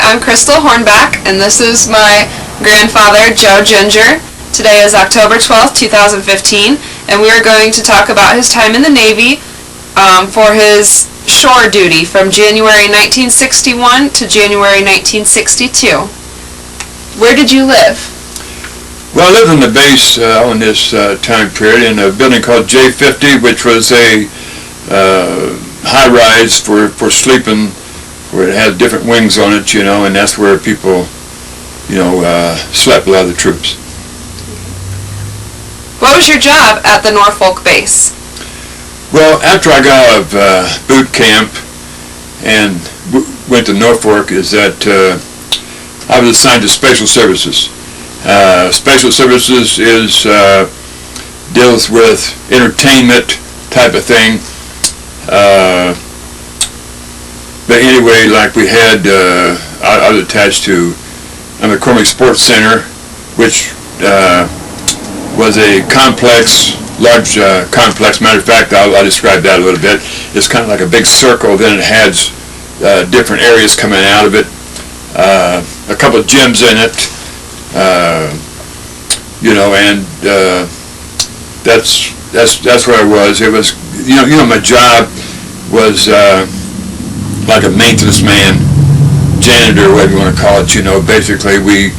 I'm Crystal Hornback, and this is my grandfather, Joe Ginger. Today is October 12th, 2015, and we are going to talk about his time in the Navy for his shore duty from January 1961 to January 1962. Where did you live? Well, I lived on the base on this time period in a building called J50, which was a high-rise for sleeping, where it had different wings on it, and that's where people, slept, a lot of the troops. What was your job at the Norfolk base? Well, after I got out of boot camp and went to Norfolk, is that I was assigned to Special Services. Special Services deals with entertainment type of thing. But anyway, like we had, I was attached to a McCormick Sports Center, which was a complex, large complex. Matter of fact, I'll describe that a little bit. It's kind of like a big circle, then it has different areas coming out of it. A couple of gyms in it, and that's where I was. It was, my job was like a maintenance man, janitor, whatever you want to call it. Basically we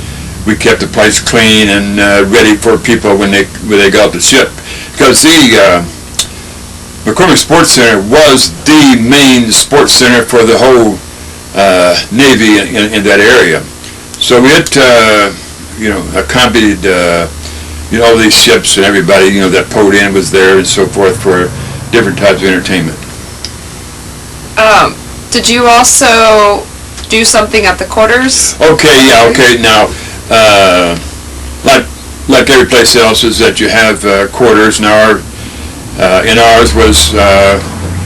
kept the place clean and ready for people when they got off the ship, because the McCormick Sports Center was the main sports center for the whole Navy in that area. So it accompanied all these ships and everybody that pulled in was there and so forth for different types of entertainment. Did you also do something at the quarters? Okay. Now, like every place else, is that you have quarters. Now, in ours was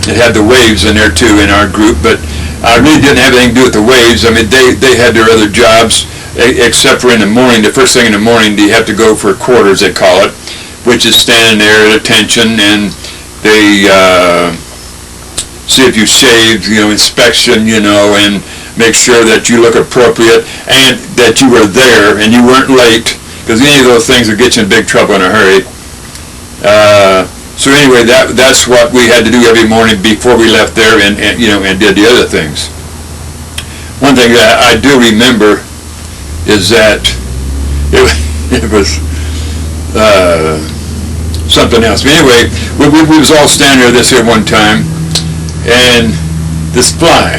it had the waves in there too in our group, but I really didn't have anything to do with the waves. I mean, they had their other jobs, except for in the morning. The first thing in the morning, you have to go for quarters, they call it, which is standing there at attention, and they see if you shaved, inspection, and make sure that you look appropriate and that you were there and you weren't late, because any of those things would get you in big trouble in a hurry. So anyway, that's what we had to do every morning before we left there, and did the other things. One thing that I do remember is that it was something else. But anyway, we was all standing there this here one time, and this fly,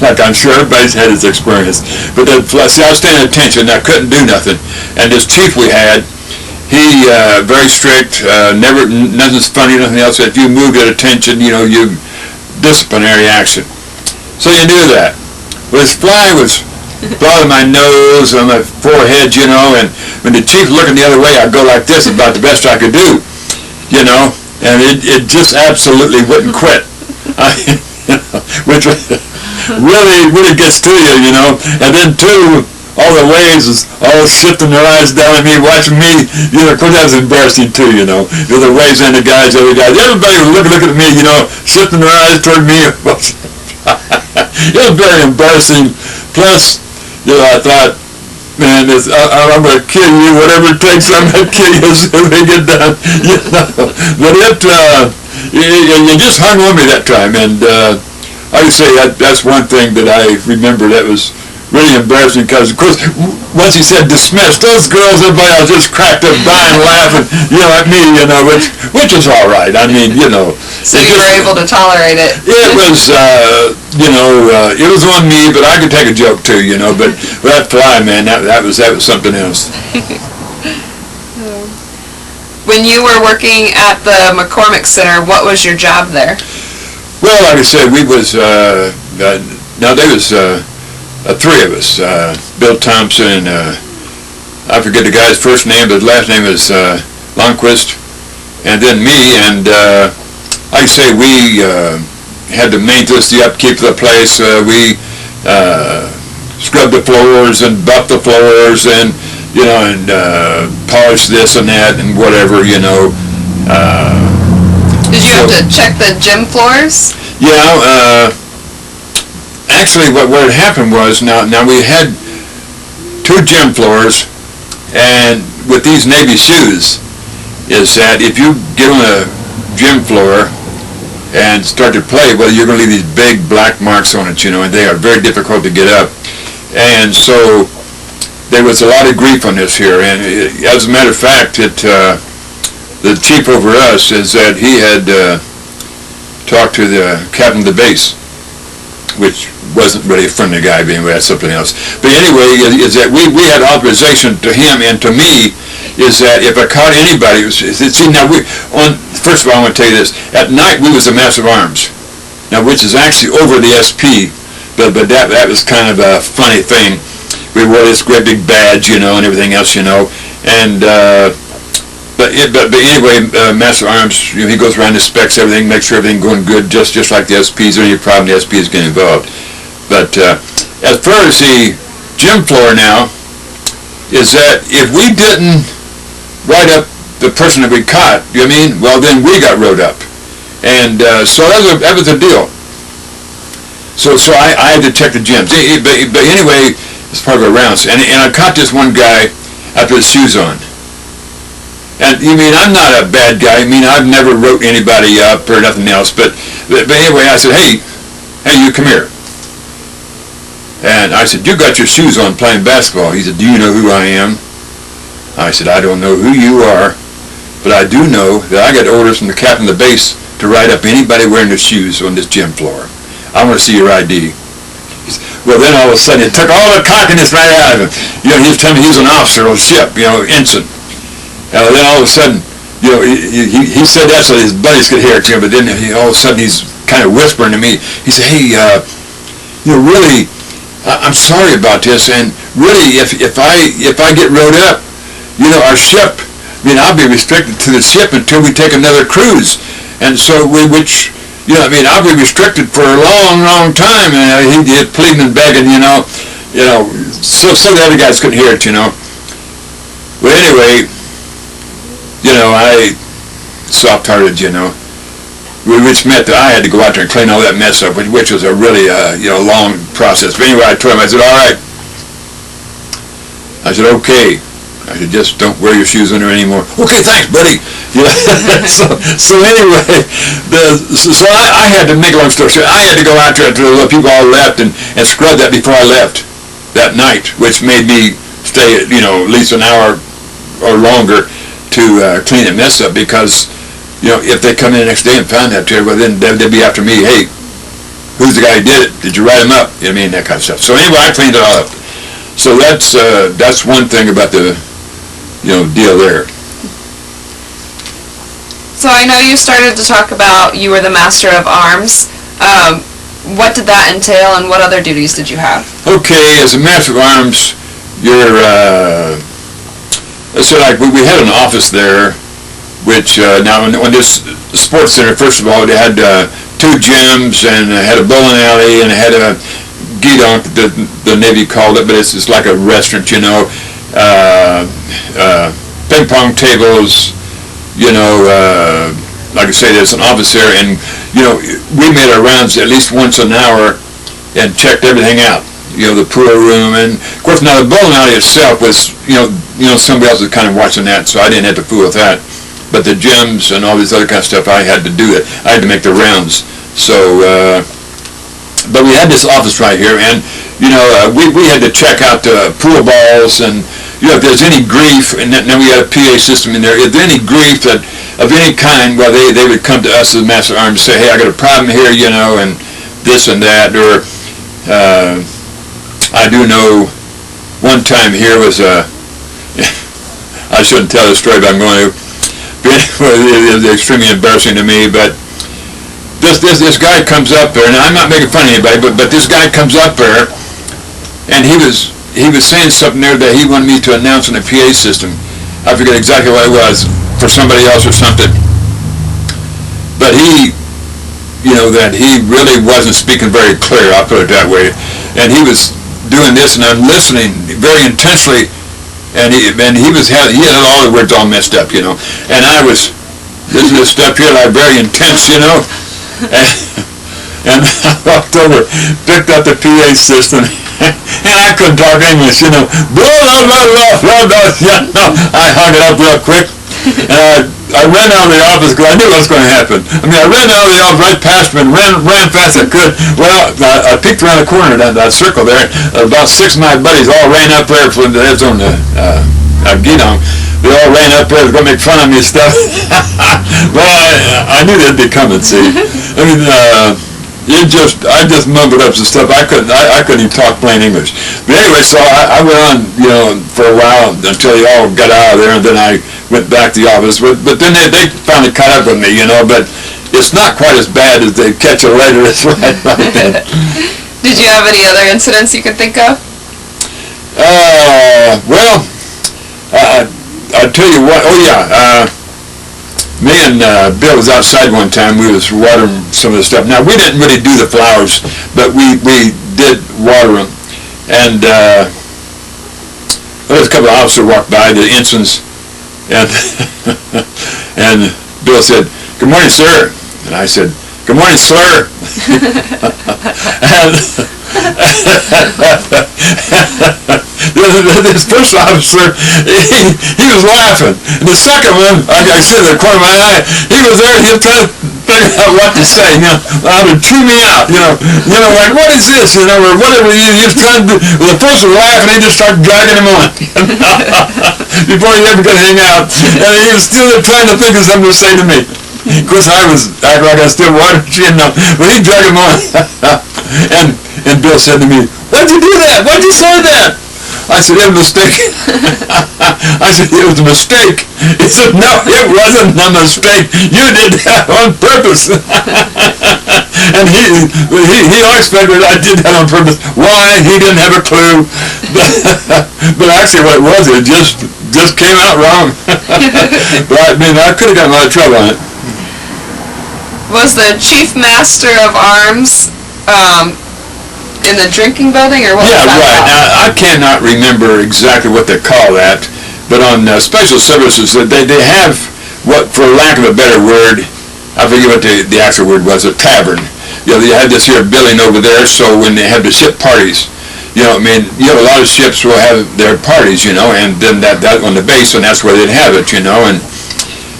like I'm sure everybody's had this experience, but the fly, see, I was standing at attention, I couldn't do nothing, and this chief we had, he very strict, nothing's funny, nothing else. If you moved at attention, you disciplinary action. So you knew that. Well, this fly was bothering my nose, on my forehead, and when the chief looking the other way, I'd go like this, about the best I could do, and it just absolutely wouldn't quit. Which really gets to you, and then too, all the waves is all shifting their eyes down at me, watching me, of course that was embarrassing too, the waves and the guys, everybody was looking at me, shifting their eyes toward me. It was very embarrassing. Plus, I thought, man, I'm going to kill you, whatever it takes, I'm going to kill you as soon as we get done, But it just hung on me that time, and I would say that's one thing that I remember that was really embarrassing, because of course once he said dismissed, those girls, everybody else just cracked up, dying, laughing, at me, which was all right. I mean, So you were able to tolerate it. It was, it was on me, but I could take a joke too, But that fly, man, that was something else. When you were working at the McCormick Center, what was your job there? Well, like I said, we was now there was three of us. Bill Thompson, I forget the guy's first name, but his last name is Lundquist, and then me. And like I say, we had the maintenance, the upkeep of the place. We scrubbed the floors and buffed the floors, and and polish this and that and whatever, Did you have to check the gym floors? Yeah, actually, what had happened was, now we had 2 gym floors, and with these Navy shoes, is that if you get on a gym floor and start to play, well, you're going to leave these big black marks on it, and they are very difficult to get up. And so there was a lot of grief on this here, and as a matter of fact, the chief over us is that he had talked to the captain of the base, which wasn't really a friendly guy, but anyway, that's something else. But anyway, is that we had authorization to him and to me, is that if I caught anybody, see, now first of all, I want to tell you this, at night we was a massive arms, now which is actually over the SP, but that was kind of a funny thing. We wore this great big badge, and everything else, and but anyway, Master Arms, he goes around, inspects everything, makes sure everything going good, just like the SPs. Or any problem, the SPs get involved. But as far as the gym floor now, is that if we didn't write up the person that we caught, well, then we got wrote up, and so that was the deal. So I had to check the gyms. But anyway, it's part of our rounds, and I caught this one guy after his shoes on. And I'm not a bad guy. I've never wrote anybody up or nothing else. But anyway, I said, hey, you come here. And I said, you got your shoes on playing basketball. He said, do you know who I am? I said, I don't know who you are, but I do know that I got orders from the captain of the base to write up anybody wearing the shoes on this gym floor. I want to see your ID. Well, then all of a sudden, it took all the cockiness right out of him. He was telling me he was an officer on the ship, ensign. Then all of a sudden, he said that so his buddies could hear it, but then all of a sudden he's kind of whispering to me. He said, hey, really, I'm sorry about this, and really, if I get rowed up, our ship, I'll be restricted to the ship until we take another cruise, and so I'll be restricted for a long, long time. And he pleading and begging, so the other guys couldn't hear it, Well, anyway, I soft-hearted, which meant that I had to go out there and clean all that mess up, which was a really, long process. But anyway, I told him, I said, all right. I said, okay. I said, just don't wear your shoes under anymore. Okay, thanks, buddy. So anyway, I had to make a long story short. I had to go out there until the people all left and scrub that before I left that night, which made me stay, at least an hour or longer to clean that mess up, because if they come in the next day and found that there, well, then they'd be after me. Hey, who's the guy who did it? Did you write him up? That kind of stuff. So anyway, I cleaned it all up. So that's one thing about the deal there. So I know you started to talk about you were the Master of Arms. What did that entail, and what other duties did you have? Okay, as a Master of Arms, you're so like we had an office there, which now on this sports center, first of all, they had 2 gyms, and it had a bowling alley, and it had a gidonk, the Navy called it, but it's like a restaurant, ping pong tables, like I say, there's an office there, and we made our rounds at least once an hour and checked everything out. The pool room, and of course now the bowling alley itself was, somebody else was kind of watching that, so I didn't have to fool with that. But the gyms and all this other kind of stuff, I had to do it. I had to make the rounds. So, but we had this office right here, and we had to check out the pool balls, and if there's any grief, and then we had a PA system in there. If there's any grief that of any kind, well, they would come to us as Master Arms and say, hey, I got a problem here, and this and that, or I do know one time here was I shouldn't tell this story, but I'm going to. It was extremely embarrassing to me, but this guy comes up there, and I'm not making fun of anybody, but this guy comes up there, and he was saying something there that he wanted me to announce in the PA system. I forget exactly what it was, for somebody else or something. But that he really wasn't speaking very clear, I'll put it that way. And he was doing this, and I'm listening very intensely, and he had all the words all messed up, And I was listening to stuff here like very intense, And And I walked over, picked up the PA system, and I couldn't talk English, you know. Blah, blah, blah, blah, blah, blah. You know, I hung it up real quick. And I ran out of the office because I knew what was going to happen. I mean, I ran out of the office right past him and ran fast as I could. Well, I peeked around the corner, that circle there. About 6 of my buddies all ran up there from the heads on the Gidong. They all ran up there to go make fun of me and stuff. Well, I knew they'd be coming, see. I mean, I just mumbled up some stuff. I couldn't even talk plain English. But anyway, so I went on, you know, for a while until they all got out of there, and then I went back to the office. But then they finally caught up with me, you know. But it's not quite as bad as they catch you later. It's right then. Did you have any other incidents you could think of? Well, I'll tell you what. Oh yeah. Me and Bill was outside one time. We was watering some of the stuff. Now, we didn't really do the flowers, but we did water them. And there was a couple of officers walked by, the ensigns, and and Bill said, "Good morning, sir." And I said, "Good morning, slur." And this first officer, he was laughing. And the second one, I see in the corner of my eye, he was there, he was trying to figure out what to say, you know, how to chew me out, you know, like, what is this, you know, or whatever, he was trying to, well, the first was laughing, he just started dragging him on, before he ever could hang out, and he was still trying to think of something to say to me. Of course, I was acting like I was still watering, you know, but he dragged him on. And Bill said to me, "Why'd you do that? Why'd you say that?" I said, "It was a mistake." I said, "It was a mistake." He said, "No, it wasn't a mistake. You did that on purpose." And he always figured I did that on purpose. Why? He didn't have a clue. But actually what it was, it just came out wrong. But I mean, I could have gotten a lot of trouble on it. Was the Chief Master of Arms in the drinking building, or what was that? Yeah, right. Now, I cannot remember exactly what they call that, but on special services, they have what, for lack of a better word, I forget what the actual word was, a tavern. You know, they had this here building over there, so when they have the ship parties, you know, I mean, you know, a lot of ships will have their parties, you know, and then that on the base, and that's where they'd have it, you know, and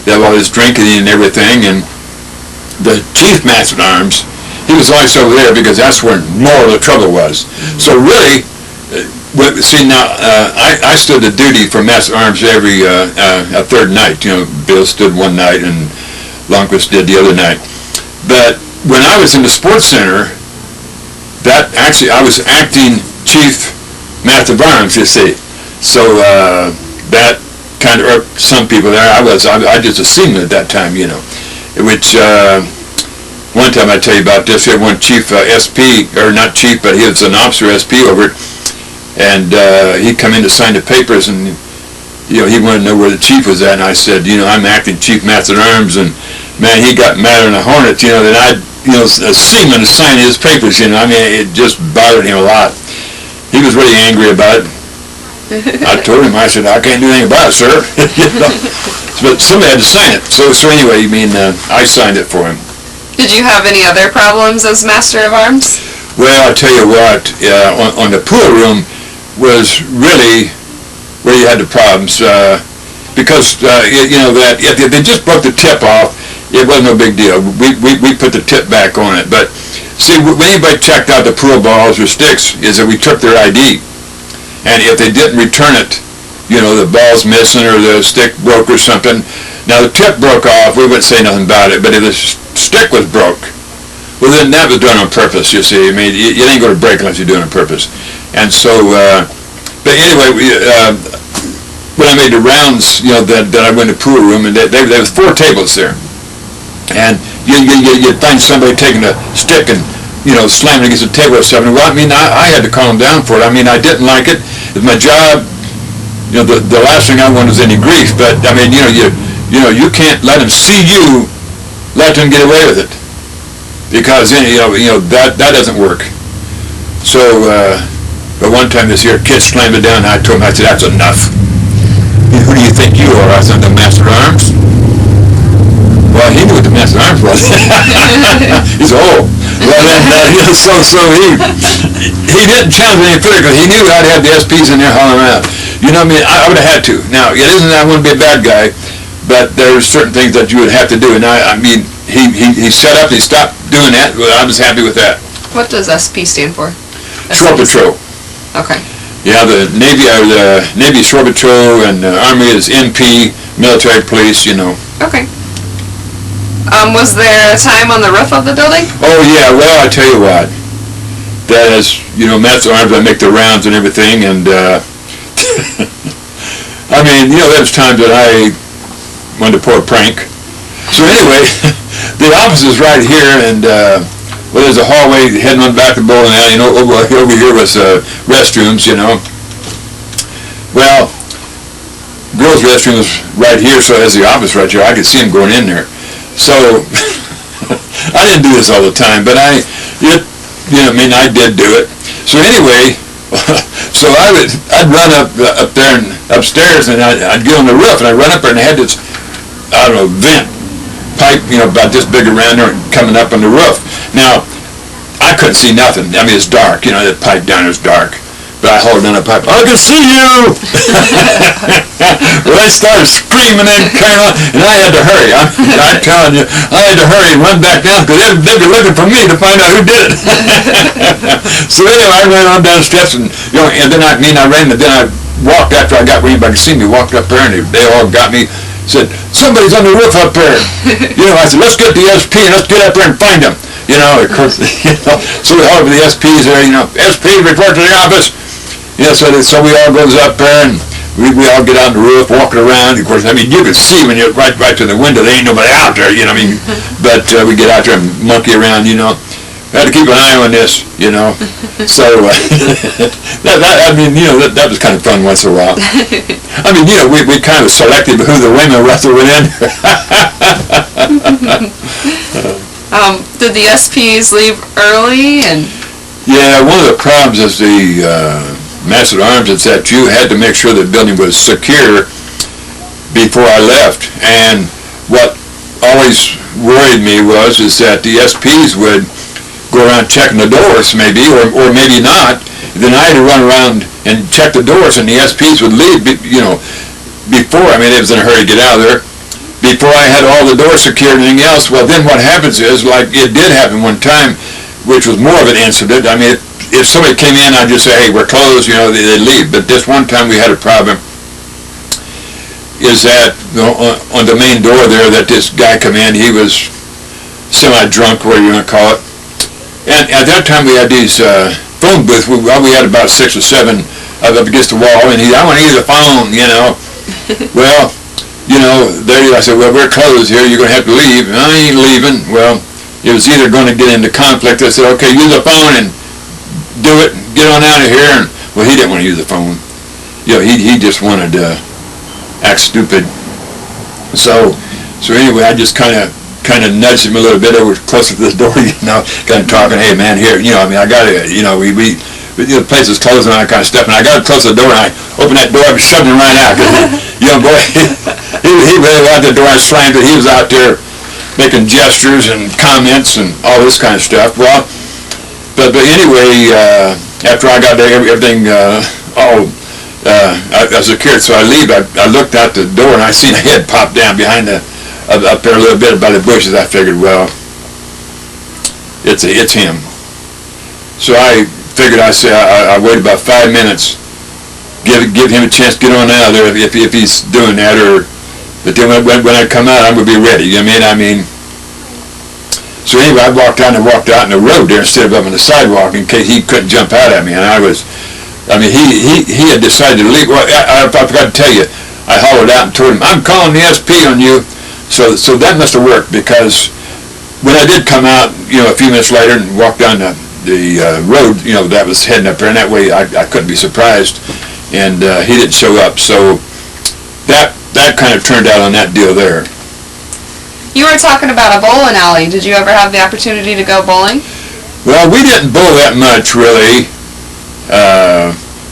they have all this drinking and everything, and the Chief Master at Arms, he was always over there because that's where more of the trouble was. So really, see now, I stood the duty for Master at Arms every a third night. You know, Bill stood one night and Lundquist did the other night. But when I was in the sports center, that actually I was acting Chief Master of Arms, you see. So that kind of irked some people there. I just assumed at that time, you know, which. One time I tell you about this, we had one chief SP, or not chief, but he was an officer SP over it, and he come in to sign the papers, and you know, he wanted to know where the chief was at, and I said, you know, I'm acting Chief Master at Arms, and man, he got madder than a hornet, you know, that I, you know, a seaman to sign his papers, you know, I mean, it just bothered him a lot. He was really angry about it. I told him, I said, I can't do anything about it, sir. You know? But somebody had to sign it, so anyway, I mean, I signed it for him. Did you have any other problems as Master of Arms? Well, I'll tell you what, on the pool room was really where you had the problems, because, you know, that if they just broke the tip off, it wasn't no big deal. We put the tip back on it. But, see, when anybody checked out the pool balls or sticks, is that we took their ID. And if they didn't return it, you know, the ball's missing or the stick broke or something, now the tip broke off, we wouldn't say nothing about it, but if the stick was broke, well then that was done on purpose, you see. I mean, it ain't going to break unless you do it on purpose. And so, but anyway, when I made the rounds, you know, that I went to the pool room, and there was 4 tables there. And you'd find somebody taking a stick and, you know, slamming against the table or something. Well, I mean, I had to calm down for it. I mean, I didn't like it. It was my job. You know, the last thing I wanted was any grief, but I mean, you know, you can't let them see you let them get away with it, because you know that doesn't work. So, but one time this here kid slammed it down, and I told him, I said, that's enough. Who do you think you are? I said, the Master of Arms. Well, he knew what the Master of Arms was. He said, oh. Well, then, he didn't challenge me any further because he knew I'd have the SPs in there hollering out. You know what I mean? I would have had to. Now, it isn't that I want to be a bad guy, but there's certain things that you would have to do. And I mean, he set up, he stopped doing that. Well, I was happy with that. What does SP stand for? Shore Patrol. Okay. Yeah, the Navy is Shore Patrol, and the Army is MP, military police, you know. Okay. Was there a time on the roof of the building? Oh, yeah, well, I tell you what. That is, you know, Master Arms, I make the rounds and everything, and, I mean, you know, there was times that I wanted to pull a prank. So anyway, the office is right here, and, well, there's a hallway heading on back to the bowling alley, you know, over here was restrooms, you know. Well, girls' restroom was right here, so there's the office right here. I could see them going in there. So, I didn't do this all the time, but I did do it. So anyway, so I'd run up there and upstairs, and I'd get on the roof, and I'd run up there, and I had this, I don't know, vent pipe, you know, about this big around there, coming up on the roof. Now, I couldn't see nothing. I mean, it's dark, you know, that pipe down there is dark. But I hauled down the pipe, I can see you! Well, they started screaming and carrying on, and I had to hurry. I'm telling you, I had to hurry and run back down, because they'd be looking for me to find out who did it. So anyway, I ran on down the steps, and, you know, and then I walked after I got where anybody could see me, walked up there, and they all got me, said, somebody's on the roof up there. You know, I said, let's get the SP, and let's get up there and find them. You know, of course, you know, so we all over the SPs there, you know, SP, report to the office. You know, so we all goes up there, and we all get on the roof, walking around. Of course, I mean, you can see when you're right to the window, there ain't nobody out there, you know what I mean? But we get out there and monkey around, you know. I had to keep an eye on this, you know. So, I mean, you know, that was kind of fun once in a while. I mean, you know, we kind of selected who the women were that went in. Did the SPs leave early? And yeah, one of the problems is the Master Arms is that you had to make sure the building was secure before I left. And what always worried me is that the SPs would go around checking the doors, maybe, or maybe not. Then I had to run around and check the doors, and the SPs would leave, you know, before. I mean, they was in a hurry to get out of there. Before I had all the doors secured and everything else, well, then what happens is, like it did happen one time, which was more of an incident. I mean, if somebody came in, I'd just say, hey, we're closed, you know, they'd leave. But this one time we had a problem, is that on the main door there, that this guy come in, he was semi-drunk, whatever you want to call it. And at that time we had these phone booths. We had about 6 or 7 up against the wall, and I want to use the phone, you know. Well, you know, I said, well, we're closed here, you're going to have to leave. And I ain't leaving. Well, it was either going to get into conflict. I said, okay, use the phone and do it, get on out of here. And, well, he didn't want to use the phone. You know, he just wanted to act stupid. So anyway, I just kind of nudged him a little bit over closer to the door, you know, kind of talking, hey, man, here, you know, I mean, I got to, you know, the place is closed and all that kind of stuff, and I got close to the door, and I opened that door, I was shoving him right out, because, you know, boy, he really wanted the door, I slammed it, he was out there making gestures and comments and all this kind of stuff. Well, but anyway, after I got there, everything I secured, so I leave, I looked out the door, and I seen a head pop down behind up there a little bit by the bushes. I figured, well, it's him. So I figured, I waited about 5 minutes, give him a chance to get on out of there if he's doing that, but then when I come out, I'm going to be ready, you know what I mean? So anyway, I walked out in the road there instead of up on the sidewalk in case he couldn't jump out at me, and he had decided to leave. Well, I forgot to tell you, I hollered out and told him, I'm calling the SP on you. So that must have worked, because when I did come out, you know, a few minutes later and walk down the road, you know, that was heading up there, and that way I couldn't be surprised, and he didn't show up. So that kind of turned out on that deal there. You were talking about a bowling alley. Did you ever have the opportunity to go bowling? Well, we didn't bowl that much, really,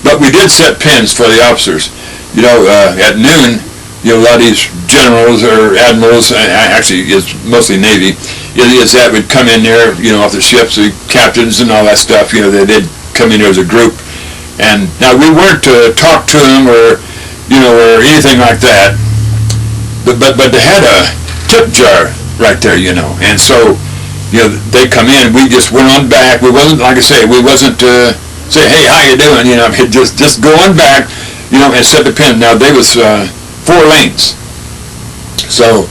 but we did set pins for the officers. You know, at noon, a lot of these generals or admirals, actually it's mostly Navy, is that would come in there, off the ships, the captains and all that stuff, they'd come in there as a group. And now we weren't to talk to them or anything like that, but they had a tip jar right there, and so, they come in, we just went on back. We wasn't, like I say, we wasn't say, hey, how you doing, just go on back, and set the pin. Now, they was 4 lanes. So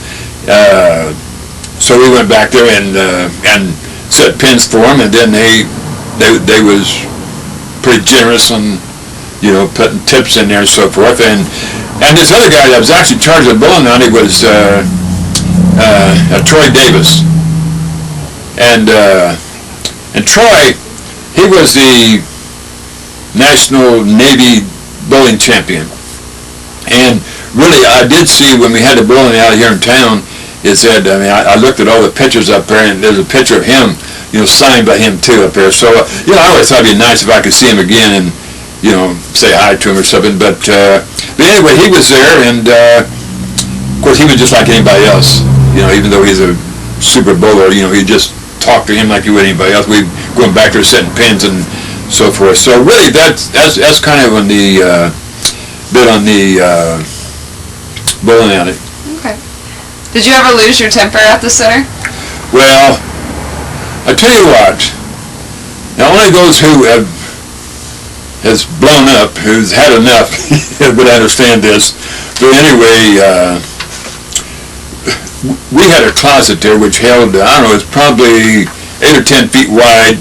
we went back there and set pins for them, and then they was pretty generous on, putting tips in there and so forth. And this other guy that was actually charged with bowling on it was Troy Davis. And Troy, he was the National Navy bowling champion. And really, I did see when we had the bowling alley here in town, is that, I looked at all the pictures up there, and there's a picture of him, signed by him too up there. So, I always thought it'd be nice if I could see him again and, say hi to him or something. But anyway, he was there, and of course, he was just like anybody else. Even though he's a super bowler, he just talked to him like you would anybody else. We going back there setting pins and so forth. So really, that's kind of on the bit on the bowling alley. Okay. Did you ever lose your temper at the center? Well, I tell you what. Now, only those who has blown up, who's had enough, would understand this. But anyway, we had a closet there which held, I don't know, it's probably 8 or 10 feet wide,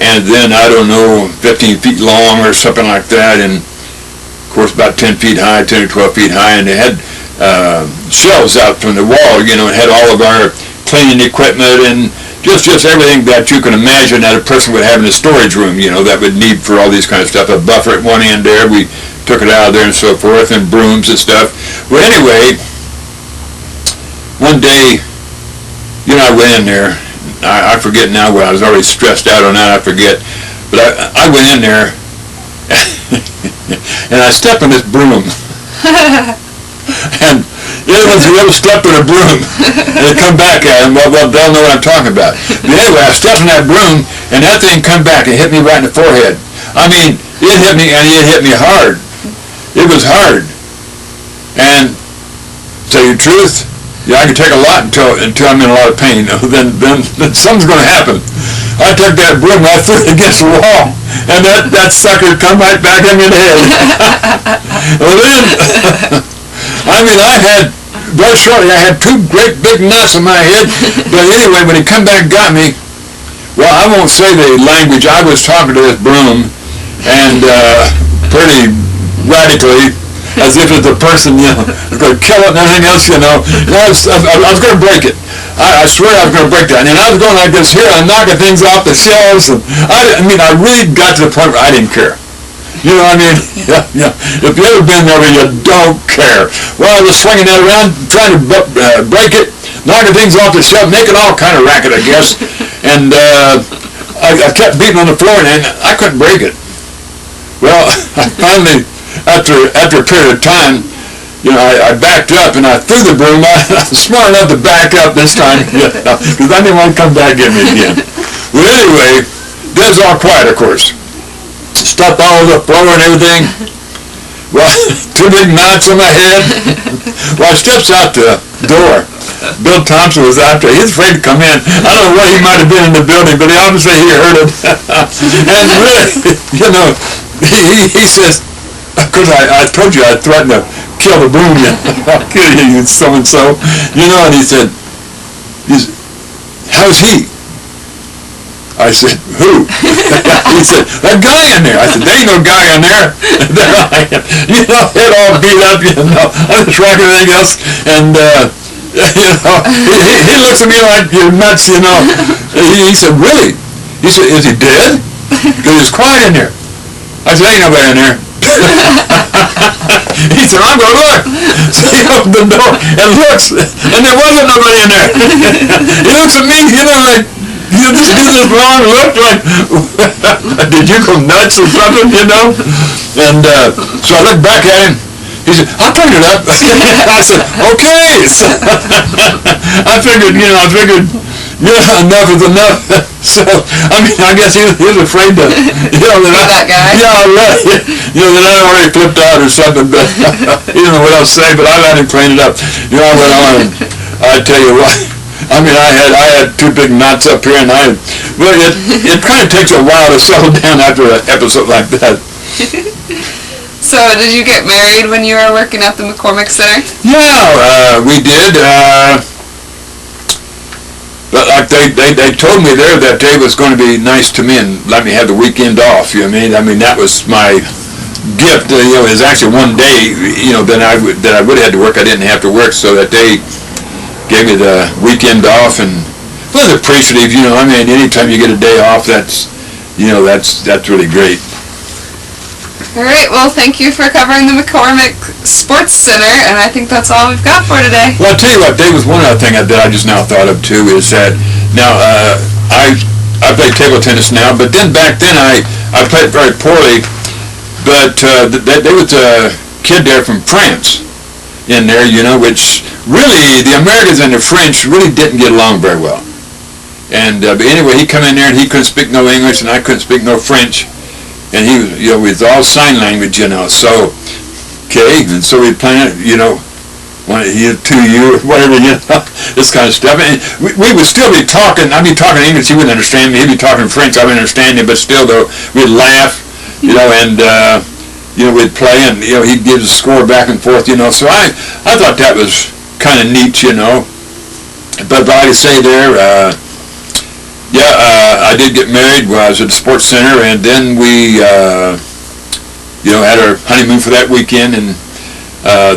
and then, I don't know, 15 feet long or something like that, and of course about 10 feet high, 10 or 12 feet high, and they had shelves out from the wall, and had all of our cleaning equipment and just everything that you can imagine that a person would have in a storage room, that would need for all these kind of stuff. A buffer at one end there, we took it out of there and so forth, and brooms and stuff. Well, anyway, one day, I went in there. I forget now what I was already stressed out on that. I forget, but I went in there and I stepped on this broom, and anyone's ever stepped on a broom and they come back at them, well, they'll know what I'm talking about. But anyway, I stepped on that broom, and that thing come back and hit me right in the forehead. It hit me, and it hit me hard. It was hard, and to tell you the truth, I can take a lot until I'm in a lot of pain. Then something's going to happen. I took that broom, I threw it against the wall, and that sucker come right back in the head. Well, then, very shortly, I had 2 great big knots on my head. But anyway, when he come back and got me, well, I won't say the language. I was talking to this broom, and pretty radically, as if it's a person, was going to kill it and everything else, And I was going to break it. I swear I was going to break that. And I was going like this here, and knocking things off the shelves. And I really got to the point where I didn't care. Yeah. If you've ever been there where you don't care. Well, I was swinging that around, trying to break it, knocking things off the shelf, making all kind of racket, I guess. And I kept beating on the floor, and I couldn't break it. Well, I finally, after a period of time, I backed up and I threw the broom. I was smart enough to back up this time, because I didn't want to come back at me again. Well, anyway, that was all quiet, of course. Stuff all over the floor and everything. Well, 2 big knots on my head. Well, I steps out the door. Bill Thompson was out there. He was afraid to come in. I don't know what he might have been in the building, but obviously he heard it. And really, he says, because I told you I threatened to kill the broom, I'll kill you, so-and-so. And he said, how's he? I said, who? He said, that guy in there. I said, there ain't no guy in there. There I am. Head all beat up, I'm just rocking everything else. And, he looks at me like you're nuts, He said, really? He said, is he dead? Because it's quiet in there. I said, ain't nobody in there. He said, I'm going to look. So he opened the door and looks, and there wasn't nobody in there. He looks at me, like, you just do this long look like, did you go nuts or something, And so I looked back at him, He said, I'll turn it up. I said, okay. So I figured, enough is enough. So, I mean, I guess he was afraid to, that guy? Yeah, right. That I already flipped out or something, but he didn't know what else to say, but I let him clean it up. I went on, and I tell you what, I mean, I had two big knots up here, and it kind of takes a while to settle down after an episode like that. So, did you get married when you were working at the McCormick Center? Yeah, we did. But like they told me there that day was going to be nice to me and let me have the weekend off. You know what I mean? I mean, that was my gift. It was actually one day, that I would have had to work. I didn't have to work, so that day gave me the weekend off, and was appreciative. I mean, anytime you get a day off, that's really great. All right, well, thank you for covering the McCormick Sports Center, and I think that's all we've got for today. Well, I'll tell you what, Dave, was one other thing that I just now thought of, too, is that, now, I play table tennis now, but then back then I played very poorly, but there was a kid there from France in there, which really, the Americans and the French really didn't get along very well. And but anyway, he come in there and he couldn't speak no English and I couldn't speak no French. And he was, with all sign language, so, okay, and so we'd plan it, 1 year, 2 years, whatever, this kind of stuff. And we would still be talking, I'd be talking English, he wouldn't understand me, he'd be talking French, I wouldn't understand him, but still, though, we'd laugh, and, we'd play, and, he'd give the score back and forth, so I thought that was kind of neat, But like I say there, I did get married when I was at the Sports Center, and then we, had our honeymoon for that weekend. And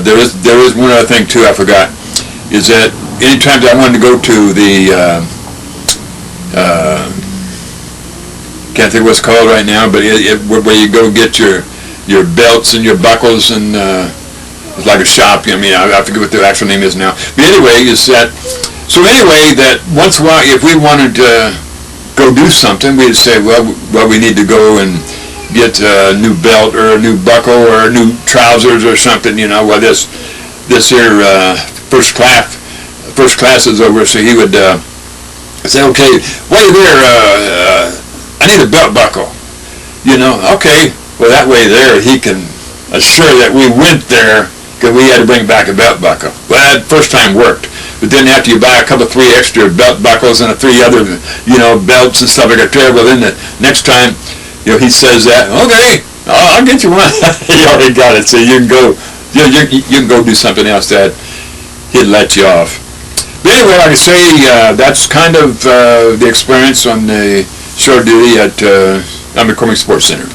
there is one other thing too I forgot, is that anytime I wanted to go to the, can't think of what it's called right now, but where you go get your belts and your buckles, and it's like a shop. I forget what the actual name is now. But anyway, that once in a while, if we wanted to go do something, we'd say, well, we need to go and get a new belt or a new buckle or new trousers or something, well, this here first class is over, so he would say, okay, wait there, I need a belt buckle, okay, well, that way there he can assure that we went there because we had to bring back a belt buckle. Well, that first time worked. But then after you buy a couple, 3 extra belt buckles and 3 other, belts and stuff like that, well, then the next time, he says that, okay, I'll get you one. He already got it, so you can go, you can go do something else that he'd let you off. But anyway, like I say, that's kind of the experience on the shore duty at McCormick Sports Center.